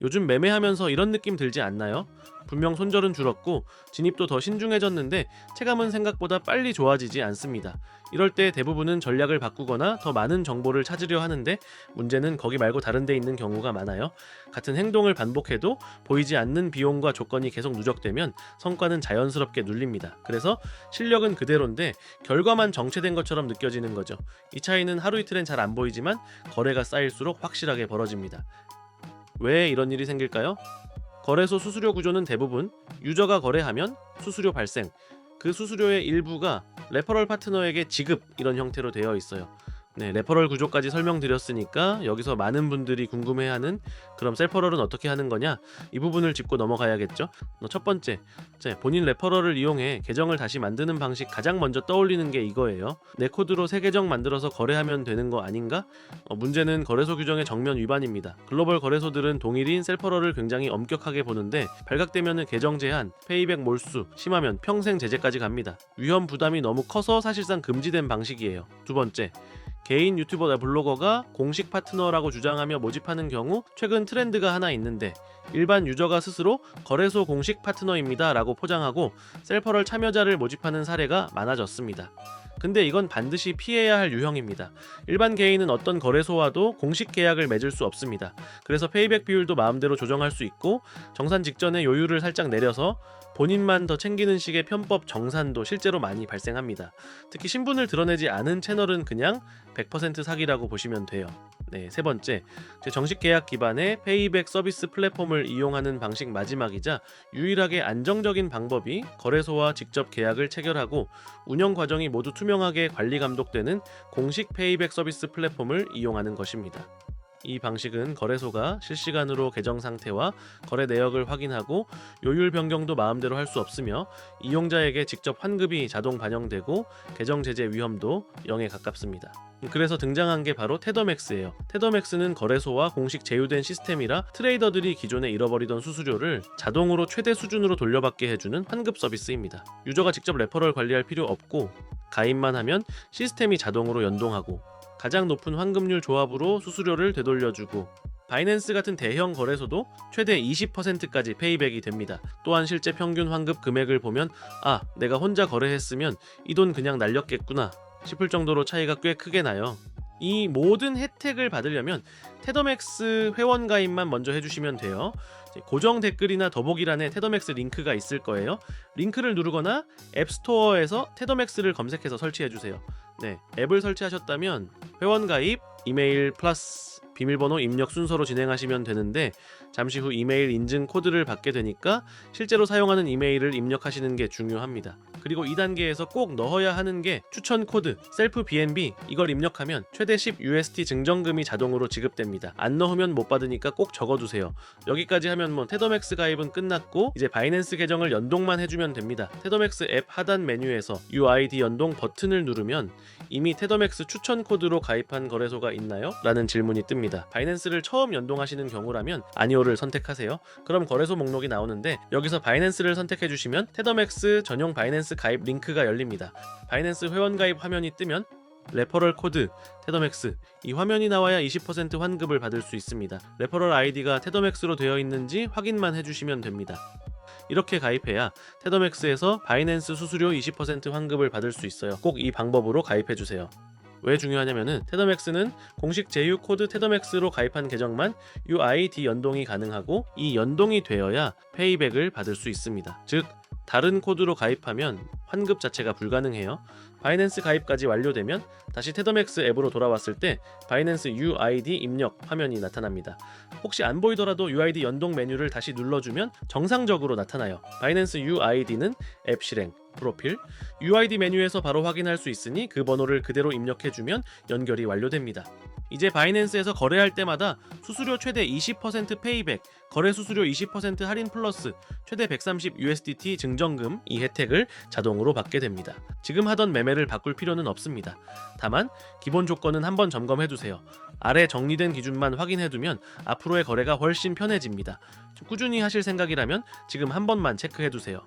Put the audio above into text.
요즘 매매하면서 이런 느낌 들지 않나요? 분명 손절은 줄었고 진입도 더 신중해졌는데 체감은 생각보다 빨리 좋아지지 않습니다. 이럴 때 대부분은 전략을 바꾸거나 더 많은 정보를 찾으려 하는데 문제는 거기 말고 다른 데 있는 경우가 많아요. 같은 행동을 반복해도 보이지 않는 비용과 조건이 계속 누적되면 성과는 자연스럽게 눌립니다. 그래서 실력은 그대로인데 결과만 정체된 것처럼 느껴지는 거죠. 이 차이는 하루 이틀엔 잘 안 보이지만 거래가 쌓일수록 확실하게 벌어집니다. 왜 이런 일이 생길까요? 거래소 수수료 구조는 대부분 유저가 거래하면 수수료 발생, 그 수수료의 일부가 레퍼럴 파트너에게 지급 이런 형태로 되어 있어요. 네, 레퍼럴 구조까지 설명드렸으니까 여기서 많은 분들이 궁금해하는 그럼 셀퍼럴은 어떻게 하는 거냐? 이 부분을 짚고 넘어가야겠죠? 첫 번째, 본인 레퍼럴을 이용해 계정을 다시 만드는 방식 가장 먼저 떠올리는 게 이거예요. 내 코드로 새 계정 만들어서 거래하면 되는 거 아닌가? 문제는 거래소 규정의 정면 위반입니다. 글로벌 거래소들은 동일인 셀퍼럴을 굉장히 엄격하게 보는데 발각되면 계정 제한, 페이백 몰수, 심하면 평생 제재까지 갑니다. 위험 부담이 너무 커서 사실상 금지된 방식이에요. 두 번째, 개인 유튜버나 블로거가 공식 파트너라고 주장하며 모집하는 경우 최근 트렌드가 하나 있는데 일반 유저가 스스로 거래소 공식 파트너입니다 라고 포장하고 셀퍼럴 참여자를 모집하는 사례가 많아졌습니다. 근데 이건 반드시 피해야 할 유형입니다. 일반 개인은 어떤 거래소와도 공식 계약을 맺을 수 없습니다. 그래서 페이백 비율도 마음대로 조정할 수 있고 정산 직전에 요율을 살짝 내려서 본인만 더 챙기는 식의 편법 정산도 실제로 많이 발생합니다. 특히 신분을 드러내지 않은 채널은 그냥 100% 사기라고 보시면 돼요. 네, 세 번째, 정식 계약 기반의 페이백 서비스 플랫폼을 이용하는 방식 마지막이자 유일하게 안정적인 방법이 거래소와 직접 계약을 체결하고 운영 과정이 모두 투명하게 관리 감독되는 공식 페이백 서비스 플랫폼을 이용하는 것입니다. 이 방식은 거래소가 실시간으로 계정 상태와 거래 내역을 확인하고 요율 변경도 마음대로 할 수 없으며 이용자에게 직접 환급이 자동 반영되고 계정 제재 위험도 0에 가깝습니다. 그래서 등장한 게 바로 테더맥스예요. 테더맥스는 거래소와 공식 제휴된 시스템이라 트레이더들이 기존에 잃어버리던 수수료를 자동으로 최대 수준으로 돌려받게 해주는 환급 서비스입니다. 유저가 직접 레퍼럴 관리할 필요 없고 가입만 하면 시스템이 자동으로 연동하고 가장 높은 환급률 조합으로 수수료를 되돌려주고 바이낸스 같은 대형 거래소도 최대 20%까지 페이백이 됩니다. 또한 실제 평균 환급 금액을 보면 내가 혼자 거래했으면 이 돈 그냥 날렸겠구나 싶을 정도로 차이가 꽤 크게 나요. 이 모든 혜택을 받으려면 테더맥스 회원 가입만 먼저 해주시면 돼요. 고정 댓글이나 더보기란에 테더맥스 링크가 있을 거예요. 링크를 누르거나 앱스토어에서 테더맥스를 검색해서 설치해주세요. 네, 앱을 설치하셨다면 회원 가입, 이메일 플러스 비밀번호 입력 순서로 진행하시면 되는데 잠시 후 이메일 인증 코드를 받게 되니까 실제로 사용하는 이메일을 입력하시는 게 중요합니다. 그리고 2단계에서 꼭 넣어야 하는 게 추천 코드 셀프 BNB, 이걸 입력하면 최대 10USD 증정금이 자동으로 지급됩니다. 안 넣으면 못 받으니까 꼭 적어두세요. 여기까지 하면 테더맥스 가입은 끝났고 이제 바이낸스 계정을 연동만 해주면 됩니다. 테더맥스 앱 하단 메뉴에서 UID 연동 버튼을 누르면 이미 테더맥스 추천 코드로 가입한 거래소가 있나요? 라는 질문이 뜹니다. 바이낸스를 처음 연동하시는 경우라면 아니오를 선택하세요. 그럼 거래소 목록이 나오는데 여기서 바이낸스를 선택해주시면 테더맥스 전용 바이낸스 가입 링크가 열립니다. 바이낸스 회원 가입 화면이 뜨면 레퍼럴 코드 테더맥스 이 화면이 나와야 20% 환급을 받을 수 있습니다. 레퍼럴 아이디가 테더맥스로 되어 있는지 확인만 해주시면 됩니다. 이렇게 가입해야 테더맥스에서 바이낸스 수수료 20% 환급을 받을 수 있어요. 꼭 이 방법으로 가입해주세요. 왜 중요하냐면은 테더맥스는 공식 제휴 코드 테더맥스로 가입한 계정만 UID 연동이 가능하고 이 연동이 되어야 페이백을 받을 수 있습니다. 즉 다른 코드로 가입하면 환급 자체가 불가능해요. 바이낸스 가입까지 완료되면 다시 테더맥스 앱으로 돌아왔을 때 바이낸스 UID 입력 화면이 나타납니다. 혹시 안 보이더라도 UID 연동 메뉴를 다시 눌러주면 정상적으로 나타나요. 바이낸스 UID는 앱 실행, 프로필, UID 메뉴에서 바로 확인할 수 있으니 그 번호를 그대로 입력해주면 연결이 완료됩니다. 이제 바이낸스에서 거래할 때마다 수수료 최대 20% 페이백, 거래 수수료 20% 할인 플러스 최대 130USDT 증정금 이 혜택을 자동으로 받게 됩니다. 지금 하던 매매를 바꿀 필요는 없습니다. 다만 기본 조건은 한번 점검해두세요. 아래 정리된 기준만 확인해두면 앞으로의 거래가 훨씬 편해집니다. 꾸준히 하실 생각이라면 지금 한 번만 체크해두세요.